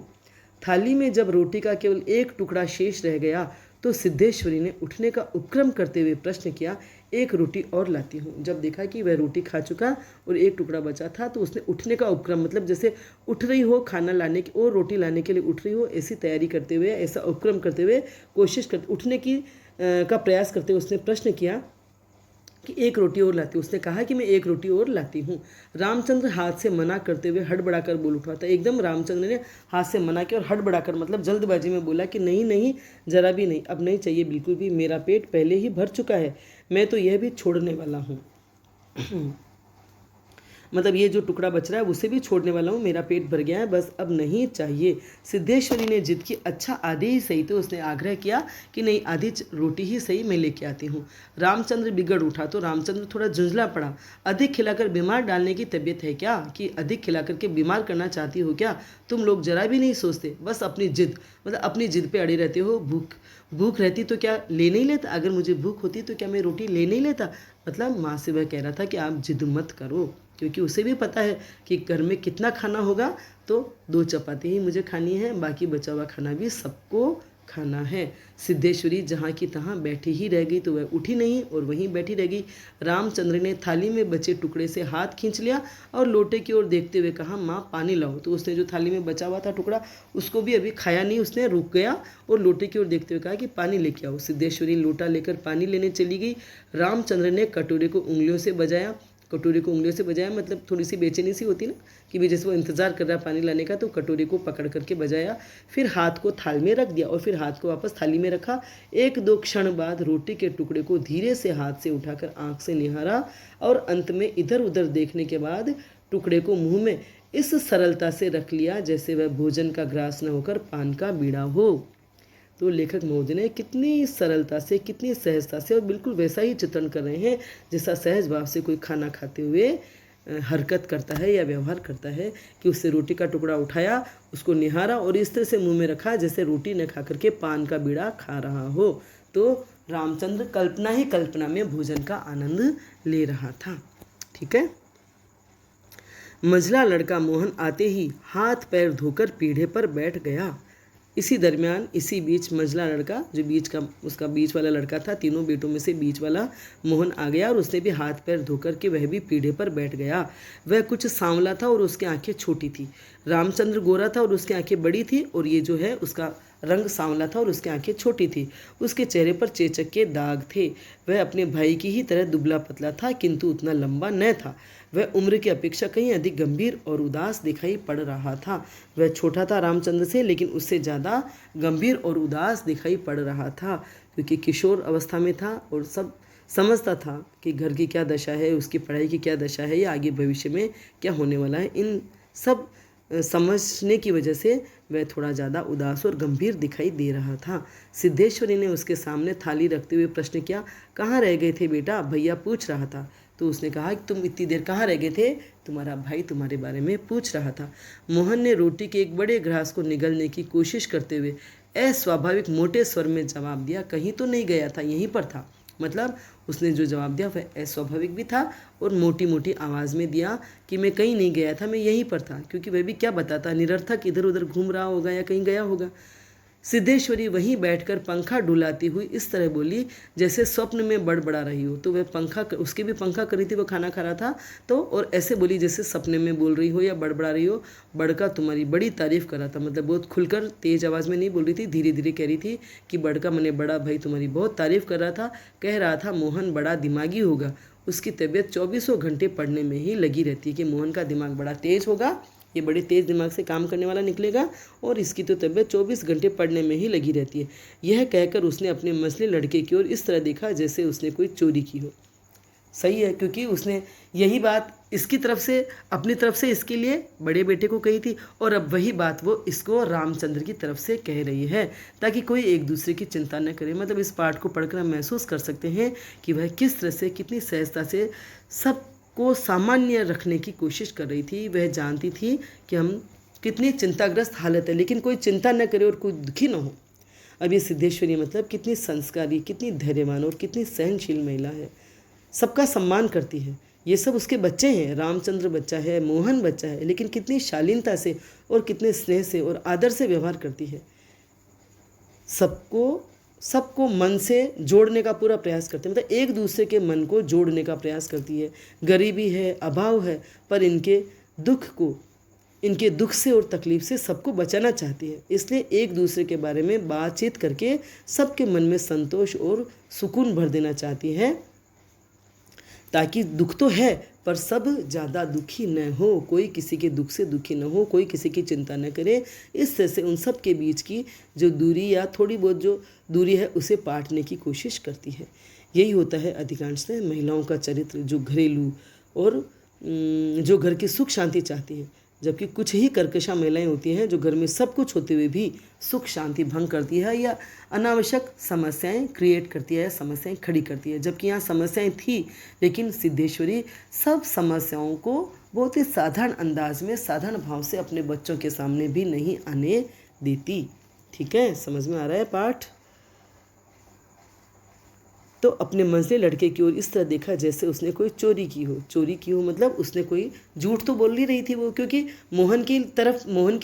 थाली में जब रोटी का केवल एक टुकड़ा शेष रह गया तो सिद्धेश्वरी ने उठने का उपक्रम करते हुए प्रश्न किया, एक रोटी और लाती हूँ। जब देखा कि वह रोटी खा चुका और एक टुकड़ा बचा था तो उसने उठने का उपक्रम, मतलब जैसे उठ रही हो खाना लाने की और रोटी लाने के लिए उठ रही हो, ऐसी तैयारी करते हुए, ऐसा उपक्रम करते हुए कोशिश करते उठने की का प्रयास करते हुए उसने प्रश्न किया कि एक रोटी और लाती हूँ। उसने कहा कि मैं एक रोटी और लाती हूँ। रामचंद्र हाथ से मना करते हुए हड़बड़ाकर बोल उठा था। एकदम रामचंद्र ने हाथ से मना किया और हड़बड़ाकर, मतलब जल्दबाजी में बोला कि नहीं नहीं, जरा भी नहीं, अब नहीं चाहिए बिल्कुल भी, मेरा पेट पहले ही भर चुका है, मैं तो यह भी छोड़ने वाला हूँ। मतलब ये जो टुकड़ा बच रहा है उसे भी छोड़ने वाला हूँ, मेरा पेट भर गया है, बस अब नहीं चाहिए। सिद्धेश्वरी ने जिद की, अच्छा आधी ही सही। तो उसने आग्रह किया कि नहीं, आधी रोटी ही सही, मैं लेके आती हूँ। रामचंद्र बिगड़ उठा तो रामचंद्र थोड़ा झुंझला पड़ा। अधिक खिलाकर बीमार डालने की तबीयत है क्या, कि अधिक खिला करके बीमार करना चाहती हो क्या? तुम लोग जरा भी नहीं सोचते, बस अपनी जिद, मतलब अपनी जिद पे अड़े रहते हो। भूख रहती तो क्या ले नहीं लेता? अगर मुझे भूख होती तो क्या मैं रोटी ले नहीं लेता? मतलब माँ से वह कह रहा था कि आप जिद मत करो, क्योंकि उसे भी पता है कि घर में कितना खाना होगा, तो 2 चपाती ही मुझे खानी है, बाकी बचा हुआ खाना भी सबको खाना है। सिद्धेश्वरी जहाँ की तहाँ बैठी ही रह गई, तो वह उठी नहीं और वहीं बैठी रह गई। रामचंद्र ने थाली में बचे टुकड़े से हाथ खींच लिया और लोटे की ओर देखते हुए कहा, माँ पानी लाओ। तो उसने जो थाली में बचा हुआ था टुकड़ा, उसको भी अभी खाया नहीं, उसने रुक गया और लोटे की ओर देखते हुए कहा कि पानी लेके आओ। सिद्धेश्वरी लोटा लेकर पानी लेने चली गई। रामचंद्र ने कटोरे को उंगलियों से बजाया। कटोरे को उंगलियों से बजाया मतलब थोड़ी सी बेचैनी सी होती ना, कि भी जैसे वो इंतज़ार कर रहा है पानी लाने का, तो कटोरे को पकड़ करके बजाया। फिर हाथ को थाल में रख दिया और फिर हाथ को वापस थाली में रखा। 1-2 क्षण बाद रोटी के टुकड़े को धीरे से हाथ से उठाकर आँख से निहारा और अंत में इधर उधर देखने के बाद टुकड़े को मुंह में इस सरलता से रख लिया जैसे वह भोजन का ग्रास न होकर पान का बीड़ा हो। तो लेखक महोदय ने कितनी सरलता से, कितनी सहजता से और बिल्कुल वैसा ही चित्रण कर रहे हैं जैसा सहज भाव से कोई खाना खाते हुए हरकत करता है या व्यवहार करता है, कि उससे रोटी का टुकड़ा उठाया, उसको निहारा और इस तरह से मुंह में रखा जैसे रोटी न खा करके पान का बीड़ा खा रहा हो। तो रामचंद्र कल्पना ही कल्पना में भोजन का आनंद ले रहा था। ठीक है। मंझला लड़का मोहन आते ही हाथ पैर धोकर पीढ़े पर बैठ गया। इसी दरमियान, इसी बीच मंझला लड़का, जो बीच का उसका बीच वाला लड़का था, तीनों बेटों में से बीच वाला मोहन आ गया और उसने भी हाथ पैर धोकर के वह भी पीढ़े पर बैठ गया। वह कुछ सांवला था और उसकी आंखें छोटी थी। रामचंद्र गोरा था और उसकी आंखें बड़ी थी, और ये जो है उसका रंग सांवला था और उसकी आंखें छोटी थी। उसके चेहरे पर चेचक के दाग थे। वह अपने भाई की ही तरह दुबला पतला था, किंतु उतना लंबा न था। वह उम्र की अपेक्षा कहीं अधिक गंभीर और उदास दिखाई पड़ रहा था। वह छोटा था रामचंद्र से, लेकिन उससे ज़्यादा गंभीर और उदास दिखाई पड़ रहा था, क्योंकि किशोर अवस्था में था और सब समझता था कि घर की क्या दशा है, उसकी पढ़ाई की क्या दशा है, या आगे भविष्य में क्या होने वाला है। इन सब समझने की वजह से वह थोड़ा ज़्यादा उदास और गंभीर दिखाई दे रहा था। सिद्धेश्वरी ने उसके सामने थाली रखते हुए प्रश्न किया, कहाँ रह गए थे बेटा? भैया पूछ रहा था। तो उसने कहा कि तुम इतनी देर कहाँ रह गए थे? तुम्हारा भाई तुम्हारे बारे में पूछ रहा था। मोहन ने रोटी के एक बड़े ग्रास को निगलने की कोशिश करते हुए अस्वाभाविक मोटे स्वर में जवाब दिया, कहीं तो नहीं गया था, यहीं पर था। मतलब उसने जो जवाब दिया वह अस्वाभाविक भी था और मोटी मोटी आवाज़ में दिया कि मैं कहीं नहीं गया था, मैं यहीं पर था, क्योंकि वह भी क्या बताता, निरर्थक इधर उधर घूम रहा होगा या कहीं गया होगा। सिद्धेश्वरी वहीं बैठकर पंखा डुलाती हुई इस तरह बोली जैसे स्वप्न में बड़बड़ा रही हो। तो वह पंखा, उसके भी पंखा कर रही थी, वो खाना खा रहा था, तो और ऐसे बोली जैसे सपने में बोल रही हो या बड़बड़ा रही हो। बड़का तुम्हारी बड़ी तारीफ कर रहा था, मतलब बहुत खुलकर तेज आवाज़ में नहीं बोल रही थी, धीरे धीरे कह रही थी कि बड़का मने बड़ा भाई तुम्हारी बहुत तारीफ कर रहा था। कह रहा था मोहन बड़ा दिमागी होगा, उसकी तबीयत 24 घंटे पढ़ने में ही लगी रहती है, कि मोहन का दिमाग बड़ा तेज होगा, ये बड़े तेज़ दिमाग से काम करने वाला निकलेगा, और इसकी तो तबीयत 24 घंटे पढ़ने में ही लगी रहती है। यह कहकर उसने अपने मसले लड़के की ओर इस तरह देखा जैसे उसने कोई चोरी की हो। सही है, क्योंकि उसने यही बात इसकी तरफ से, अपनी तरफ से इसके लिए बड़े बेटे को कही थी, और अब वही बात वो इसको रामचंद्र की तरफ से कह रही है, ताकि कोई एक दूसरे की चिंता न करे। मतलब इस पाठ को पढ़कर हम महसूस कर सकते हैं कि वह किस तरह से, कितनी सहजता से सब को सामान्य रखने की कोशिश कर रही थी। वह जानती थी कि हम कितनी चिंताग्रस्त हालत है, लेकिन कोई चिंता न करे और कोई दुखी न हो। अब ये सिद्धेश्वरी मतलब कितनी संस्कारी, कितनी धैर्यवान और कितनी सहनशील महिला है, सबका सम्मान करती है। ये सब उसके बच्चे हैं, रामचंद्र बच्चा है, मोहन बच्चा है, लेकिन कितनी शालीनता से और कितने स्नेह से और आदर से व्यवहार करती है। सबको मन से जोड़ने का पूरा प्रयास करती है, मतलब एक दूसरे के मन को जोड़ने का प्रयास करती है। गरीबी है, अभाव है, पर इनके दुख से और तकलीफ से सबको बचाना चाहती है। इसलिए एक दूसरे के बारे में बातचीत करके सबके मन में संतोष और सुकून भर देना चाहती है, ताकि दुख तो है पर सब ज़्यादा दुखी न हो, कोई किसी के दुख से दुखी न हो, कोई किसी की चिंता न करे। इस तरह से उन सब के बीच की जो दूरी या थोड़ी बहुत जो दूरी है उसे पाटने की कोशिश करती है। यही होता है अधिकांश महिलाओं का चरित्र, जो घरेलू और जो घर की सुख शांति चाहती है। जबकि कुछ ही कर्कशा महिलाएं होती हैं जो घर में सब कुछ होते हुए भी सुख शांति भंग करती है या अनावश्यक समस्याएं क्रिएट करती है, समस्याएं खड़ी करती है। जबकि यहाँ समस्याएं थी, लेकिन सिद्धेश्वरी सब समस्याओं को बहुत ही साधारण अंदाज में, साधारण भाव से अपने बच्चों के सामने भी नहीं आने देती। ठीक है, समझ में आ रहा है पाठ? तो अपने मंझले लड़के की ओर इस तरह देखा जैसे उसने कोई चोरी की हो। मतलब उसने कोई झूठ तो बोल नहीं रही थी वो, क्योंकि मोहन की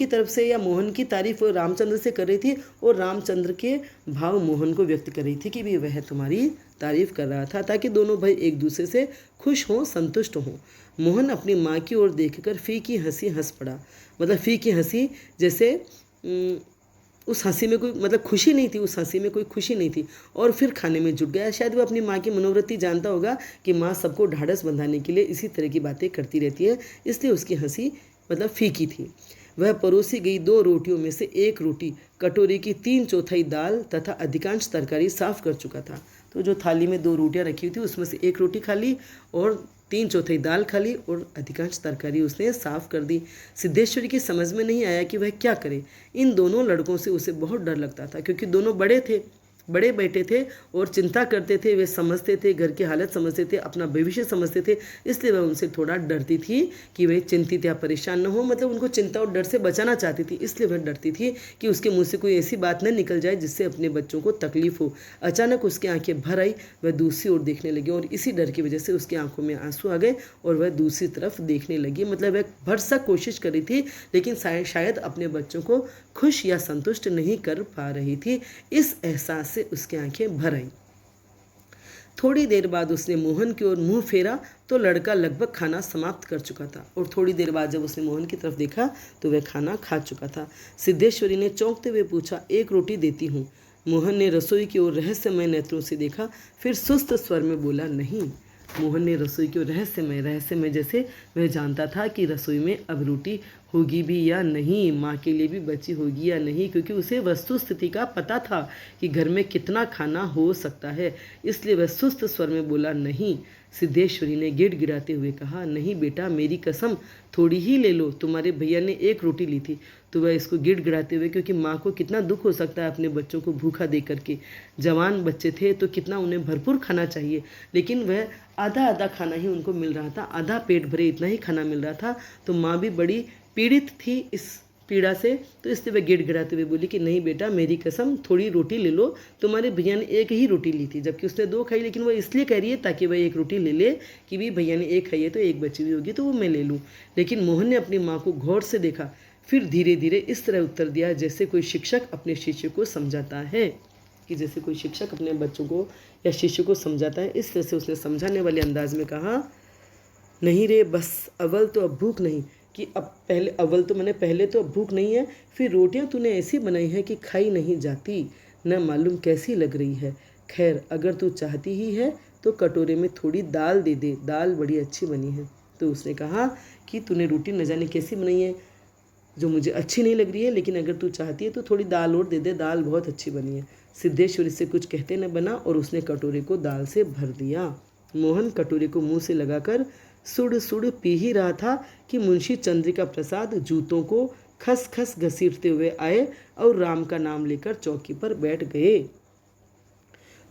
तरफ से या मोहन की तारीफ वो रामचंद्र से कर रही थी, और रामचंद्र के भाव मोहन को व्यक्त कर रही थी कि भी वह तुम्हारी तारीफ कर रहा था, ताकि दोनों भाई एक दूसरे से खुश हों, संतुष्ट हों। मोहन अपनी माँ की ओर देखकर फीकी हंसी हंस पड़ा। मतलब फीकी हंसी जैसे उस हंसी में कोई मतलब खुशी नहीं थी, उस हंसी में कोई खुशी नहीं थी, और फिर खाने में जुट गया। शायद वो अपनी माँ की मनोवृत्ति जानता होगा कि माँ सबको ढाढ़स बंधाने के लिए इसी तरह की बातें करती रहती है, इसलिए उसकी हंसी मतलब फीकी थी। वह परोसी गई 2 रोटियों में से 1 रोटी कटोरी की 3/4 दाल तथा अधिकांश तरकारी साफ कर चुका था। तो जो थाली में 2 रोटियां रखी हुई थी उसमें से 1 रोटी खा ली और 3/4 दाल खा ली और अधिकांश तरकारी उसने साफ कर दी। सिद्धेश्वरी की समझ में नहीं आया कि वह क्या करे। इन दोनों लड़कों से उसे बहुत डर लगता था, क्योंकि दोनों बड़े बेटे थे और चिंता करते थे, वे समझते थे, घर की हालत समझते थे, अपना भविष्य समझते थे। इसलिए वह उनसे थोड़ा डरती थी कि वे चिंतित या परेशान न हो। मतलब उनको चिंता और डर से बचाना चाहती थी, इसलिए वह डरती थी कि उसके मुँह से कोई ऐसी बात न निकल जाए जिससे अपने बच्चों को तकलीफ हो। अचानक उसकी आंखें भर आई, वह दूसरी ओर देखने लगी और इसी डर की वजह से उसकी आंखों में आंसू आ गए और वह दूसरी तरफ देखने लगी। मतलब वह भरसक कोशिश कर रही थी, लेकिन शायद अपने बच्चों को खुश या संतुष्ट नहीं कर पा रही थी। इस एहसास से उसकी आंखें भर आईं। थोड़ी देर बाद उसने मोहन की ओर मुंह फेरा तो लड़का लगभग खाना समाप्त कर चुका था, और थोड़ी देर बाद जब उसने मोहन की तरफ देखा तो वह खाना खा चुका था। सिद्धेश्वरी ने चौंकते हुए पूछा, 1 रोटी देती हूँ। मोहन ने रसोई की ओर रहस्यमय नेत्रों से देखा, फिर सुस्त स्वर में बोला, नहीं। मोहन ने रसोई की ओर रहस्यमय जैसे वह जानता था कि रसोई में अब रोटी होगी भी या नहीं, माँ के लिए भी बची होगी या नहीं, क्योंकि उसे वस्तु स्थिति का पता था कि घर में कितना खाना हो सकता है। इसलिए वह सुस्त स्वर में बोला, नहीं। सिद्धेश्वरी ने गिड़गिड़ाते हुए कहा, नहीं बेटा, मेरी कसम, थोड़ी ही ले लो, तुम्हारे भैया ने 1 रोटी ली थी। तो वह इसको गिड़गिड़ाते हुए, क्योंकि माँ को कितना दुख हो सकता है अपने बच्चों को भूखा दे करके। जवान बच्चे थे तो कितना उन्हें भरपूर खाना चाहिए, लेकिन वह आधा खाना ही उनको मिल रहा था, आधा पेट भरे इतना ही खाना मिल रहा था। तो माँ भी बड़ी पीड़ित थी इस पीड़ा से, तो इसलिए वह गिड़गिड़ाते हुए बोली कि नहीं बेटा, मेरी कसम, थोड़ी रोटी ले लो, तुम्हारे भैया ने 1 ही रोटी ली थी, जबकि उसने 2 खाई। लेकिन वह इसलिए कह रही है ताकि वह 1 रोटी ले ले कि भी भैया ने 1 खाई है तो 1 बची हुई होगी तो वो मैं ले लूँ। लेकिन मोहन ने अपनी माँ को गौर से देखा, फिर धीरे धीरे इस तरह उत्तर दिया जैसे कोई शिक्षक अपने शिष्य को समझाता है, कि जैसे कोई शिक्षक अपने बच्चों को या शिष्य को समझाता है, इस तरह से उसने समझाने वाले अंदाज में कहा, नहीं रे बस अव्वल तो अब भूख नहीं, कि अब पहले अव्वल तो मैंने पहले तो अब भूख नहीं है, फिर रोटियां तूने ऐसी बनाई हैं कि खाई नहीं जाती, न मालूम कैसी लग रही है। खैर अगर तू चाहती ही है तो कटोरे में थोड़ी दाल दे दे, दाल बड़ी अच्छी बनी है। तो उसने कहा कि तूने रोटी न जाने कैसी बनाई है, जो मुझे अच्छी नहीं लग रही है, लेकिन अगर तू चाहती है तो थोड़ी दाल और दे दे, दाल बहुत अच्छी बनी है। सिद्धेश्वरी से कुछ कहते न बना और उसने कटोरे को दाल से भर दिया। मोहन कटोरे को मुंह से लगाकर सुड़ सुड़ पी ही रहा था कि मुंशी चंद्रिका प्रसाद जूतों को खस खस घसीटते हुए आए और राम का नाम लेकर चौकी पर बैठ गए।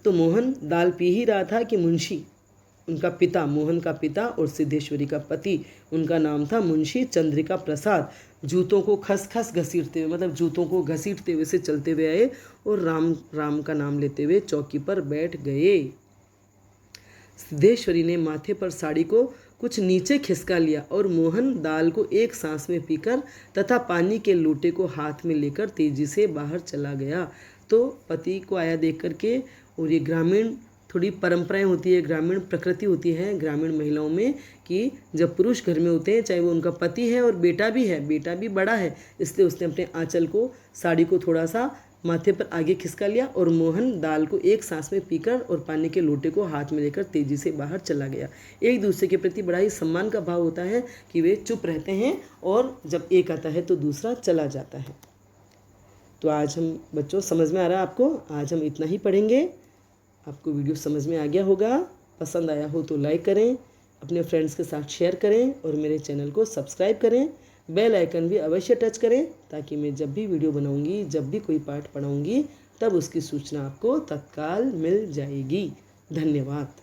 तो मोहन दाल पी ही रहा था कि मुंशी, उनका पिता, मोहन का पिता और सिद्धेश्वरी का पति, उनका नाम था मुंशी चंद्रिका प्रसाद, जूतों को खस खस घसीटते हुए, मतलब जूतों को घसीटते हुए से चलते हुए आए और राम का नाम लेते हुए चौकी पर बैठ गए। सिद्धेश्वरी ने माथे पर साड़ी को कुछ नीचे खिसका लिया और मोहन दाल को एक सांस में पीकर तथा पानी के लोटे को हाथ में लेकर तेजी से बाहर चला गया। तो पति को आया देख करके, और ये ग्रामीण थोड़ी परंपराएं होती है, ग्रामीण प्रकृति होती है ग्रामीण महिलाओं में, कि जब पुरुष घर में होते हैं, चाहे वो उनका पति है और बेटा भी है, बेटा भी बड़ा है, इसलिए उसने अपने आंचल को, साड़ी को थोड़ा सा माथे पर आगे खिसका लिया और मोहन दाल को एक सांस में पीकर और पानी के लोटे को हाथ में लेकर तेजी से बाहर चला गया। एक दूसरे के प्रति बड़ा ही सम्मान का भाव होता है कि वे चुप रहते हैं और जब एक आता है तो दूसरा चला जाता है। तो आज हम बच्चों, समझ में आ रहा है आपको, आज हम इतना ही पढ़ेंगे। आपको वीडियो समझ में आ गया होगा, पसंद आया हो तो लाइक करें, अपने फ्रेंड्स के साथ शेयर करें और मेरे चैनल को सब्सक्राइब करें। बेल आइकन भी अवश्य टच करें ताकि मैं जब भी वीडियो बनाऊंगी, जब भी कोई पाठ पढ़ाऊंगी, तब उसकी सूचना आपको तत्काल मिल जाएगी। धन्यवाद।